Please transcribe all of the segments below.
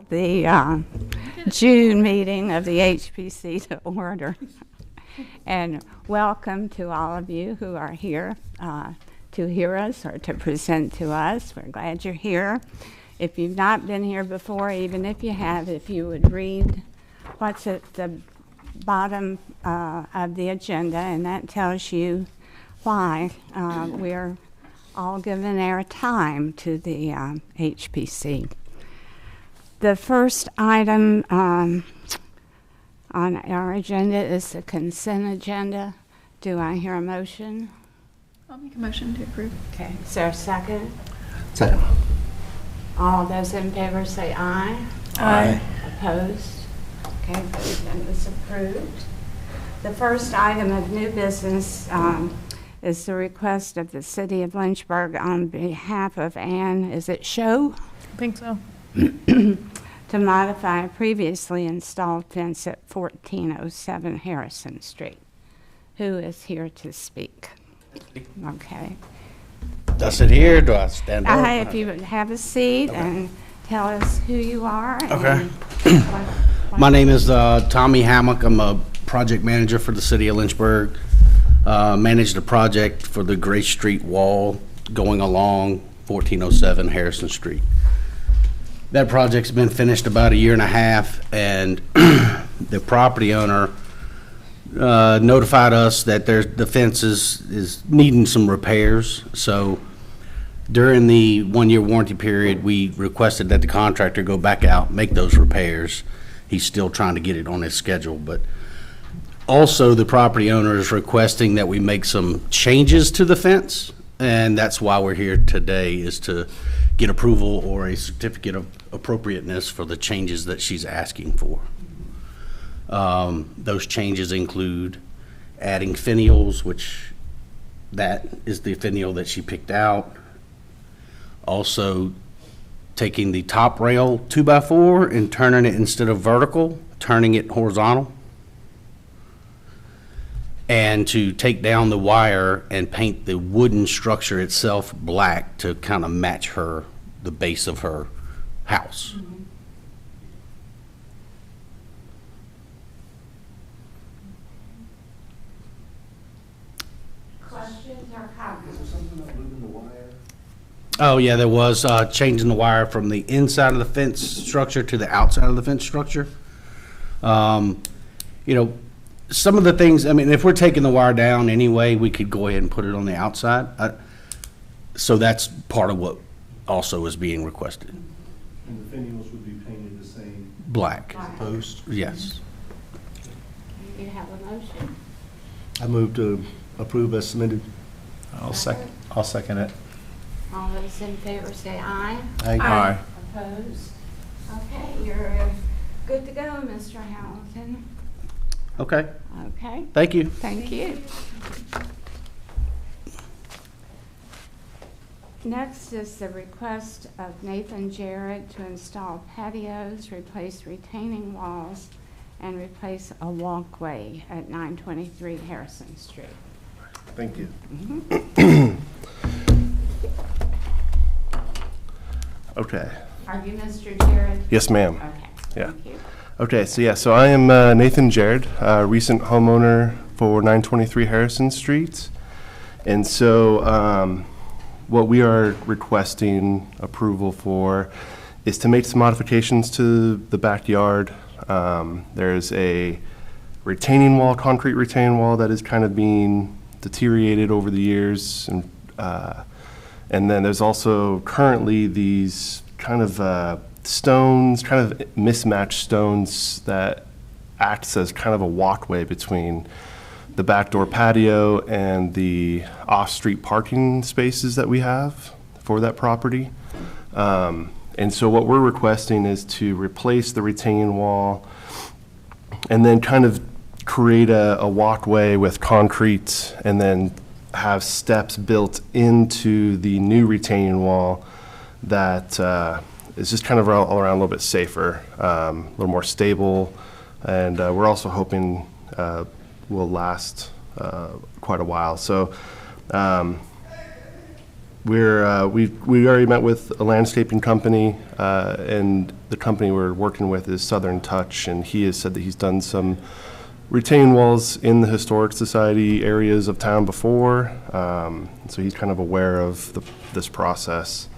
The June meeting of the HPC to order. And welcome to all of you who are here to hear us or to present to us. We're glad you're here. If you've not been here before, even if you have, if you would read what's at the bottom of the agenda, and that tells you why we're all giving our time to the HPC. The first item on our agenda is the consent agenda. Do I hear a motion? I'll make a motion to approve. Okay. Is there a second? Second. All those in favor say aye. Aye. Opposed? Okay, the agenda is approved. The first item of new business is the request of the City of Lynchburg on behalf of Ann, is it Show? I think so. To modify a previously installed fence at 1407 Harrison Street. Who is here to speak? Okay. Do I sit here? Do I stand up? If you would have a seat and tell us who you are. Okay. And what My name is Tommy Hammock. I'm a project manager for the City of Lynchburg. Managed a project for the Gray Street wall going along 1407 Harrison Street. That project's been finished about a year and a half, and the property owner notified us that the fence is needing some repairs. So during the one-year warranty period, we requested that the contractor go back out, make those repairs. He's still trying to get it on his schedule, but also the property owner is requesting that we make some changes to the fence, and that's why we're here today, is to get approval or a certificate of appropriateness for the changes that she's asking for. Those changes include adding finials, which that is the finial that she picked out. Also taking the top rail 2x4 and turning it, instead of vertical, turning it horizontal. And to take down the wire and paint the wooden structure itself black to kind of match the base of her house. Mm-hmm. Questions or comments? Oh yeah, there was changing the wire from the inside of the fence structure to the outside of the fence structure. You know, some of the things, I mean, if we're taking the wire down anyway, we could go ahead and put it on the outside. So that's part of what also is being requested. And the finials would be painted the same? Black. Post? Yes. You have a motion? I move to approve as submitted. I'll second it. All those in favor say aye. Aye. Opposed? Okay, you're good to go, Mr. Hamilton. Okay. Okay. Thank you. Thank you. Next is the request of Nathan Jarrett to install patios, replace retaining walls, and replace a walkway at 923 Harrison Street. Thank you. Mm-hmm. Okay. Are you Mr. Jarrett? Yes, ma'am. Okay. Yeah. Thank you. Okay, so I am Nathan Jared, recent homeowner for 923 Harrison Street. And so what we are requesting approval for is to make some modifications to the backyard. There's a retaining wall, concrete retaining wall, that is kind of being deteriorated over the years. And then there's also currently these kind of stones, kind of mismatched stones that acts as kind of a walkway between the back door patio and the off-street parking spaces that we have for that property. And so what we're requesting is to replace the retaining wall and then kind of create a walkway with concrete and then have steps built into the new retaining wall that is just kind of all around a little bit safer, a little more stable, and we're also hoping will last quite a while. So we already met with a landscaping company, and the company we're working with is Southern Touch, and he has said that he's done some retaining walls in the Historic Society areas of town before, so he's kind of aware of this process.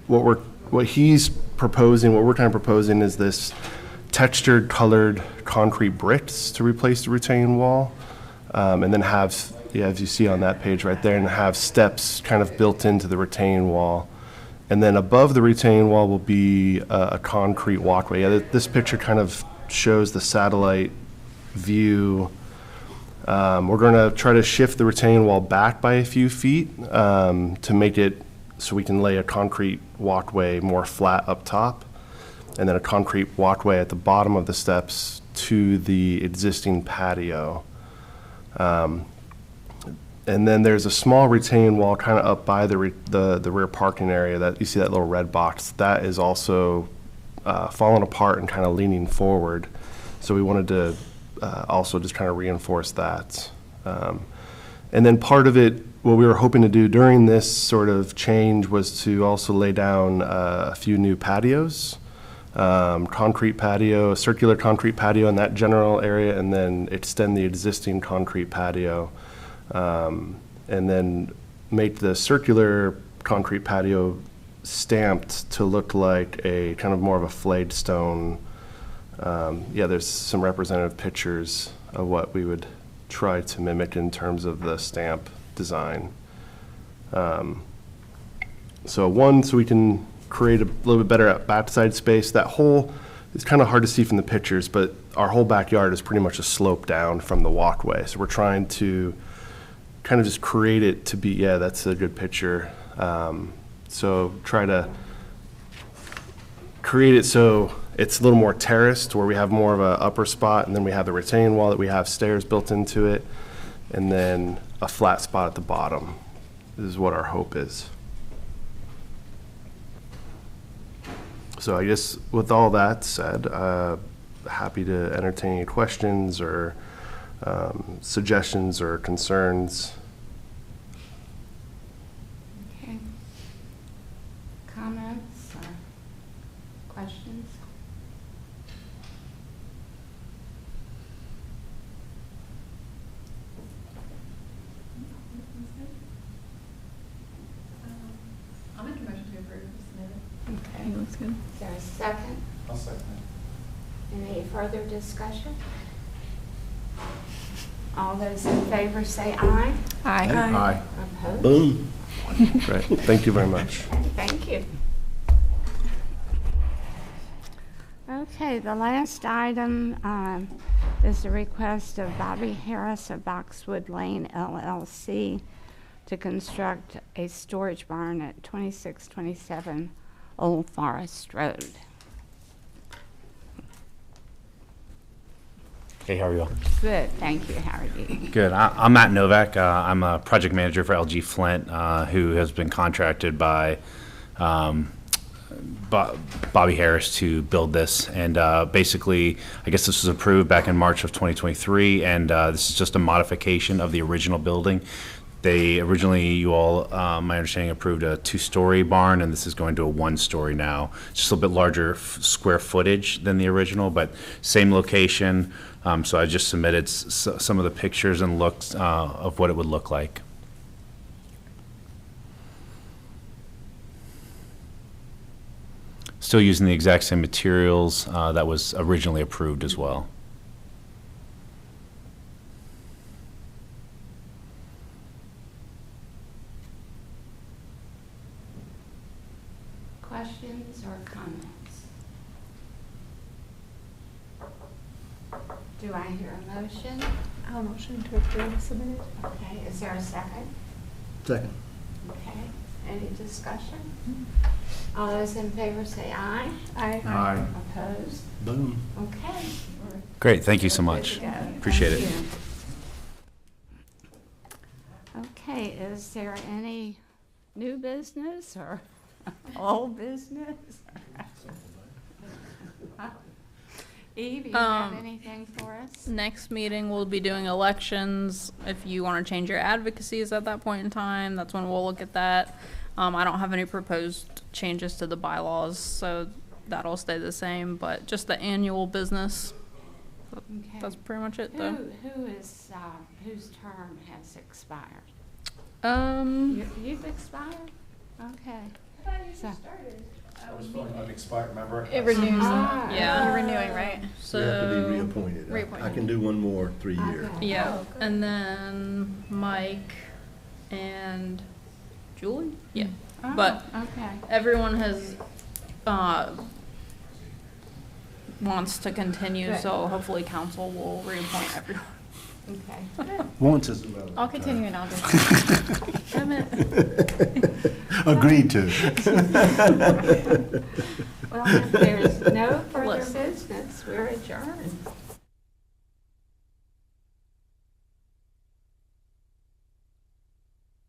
What he's proposing, what we're kind of proposing is this textured colored concrete bricks to replace the retaining wall, and then have, yeah, as you see on that page right there, and have steps kind of built into the retaining wall. And then above the retaining wall will be a concrete walkway. Yeah, this picture kind of shows the satellite view. We're going to try to shift the retaining wall back by a few feet to make it so we can lay a concrete walkway more flat up top, and then a concrete walkway at the bottom of the steps to the existing patio. And then there's a small retaining wall kind of up by the rear parking area that you see, that little red box. That is also falling apart and kind of leaning forward. So we wanted to also just kind of reinforce that. And then part of it, what we were hoping to do during this sort of change was to also lay down a few new patios, concrete patio, a circular concrete patio in that general area, and then extend the existing concrete patio, and then make the circular concrete patio stamped to look like a kind of more of a flayed stone. Yeah, there's some representative pictures of what we would try to mimic in terms of the stamp design. So we can create a little bit better backside space. That whole, it's kind of hard to see from the pictures, but our whole backyard is pretty much a slope down from the walkway. So we're trying to kind of just create it to be, yeah, that's a good picture. So try to create it so it's a little more terraced, where we have more of a upper spot, and then we have the retaining wall that we have stairs built into it, and then a flat spot at the bottom. This is what our hope is. So I guess with all that said, happy to entertain any questions or suggestions or concerns. Okay. Comments or questions? I'll make a motion to approve as submitted. Okay. Looks good. Is there a second? I'll second it. Any further discussion? All those in favor say aye. Aye. Opposed? Boom. Great, thank you very much. Thank you. Okay, the last item is the request of Bobby Harris of Boxwood Lane LLC to construct a storage barn at 2627 Old Forest Road. Hey, how are you all? Good, thank you. How are you? Good. I'm Matt Novak. I'm a project manager for LG Flint, who has been contracted by Bobby Harris to build this. And basically, I guess this was approved back in March of 2023, and this is just a modification of the original building. They originally, you all, my understanding, approved a 2-story barn, and this is going to a 1-story now. Just a little bit larger square footage than the original, but same location. So I just submitted some of the pictures and looks of what it would look like. Still using the exact same materials that was originally approved as well. Questions or comments? Do I hear a motion? I'll motion to approve as submitted. Okay, is there a second? Second. Okay, any discussion? All those in favor say aye. Aye. Aye. Opposed? Boom. Okay. we're Great. Thank you so good much. to go. Appreciate it. Thank you. Okay, is there any new business or old business? Eve, you have Um, anything for us? Next meeting, we'll be doing elections. If you want to change your advocacies at that point in time, that's when we'll look at that. I don't have any proposed changes to the bylaws, so that'll stay the same, but just the annual business. Okay. That's pretty much it, though. Who is, whose term has expired? You've expired? Okay. So- I'm expired, remember? It renews. Ah. Yeah. You're renewing, right? You have to be So, reappointed. I Reappointed. can do one more 3 year. Okay. yeah, and then Mike and Julie? Yeah, Oh, but okay. everyone has, wants to continue, Good. so hopefully council will reappoint everyone. Okay. Once is about. I'll continue in August. Agreed to. Well, if there's no further Listen. business, we're adjourned.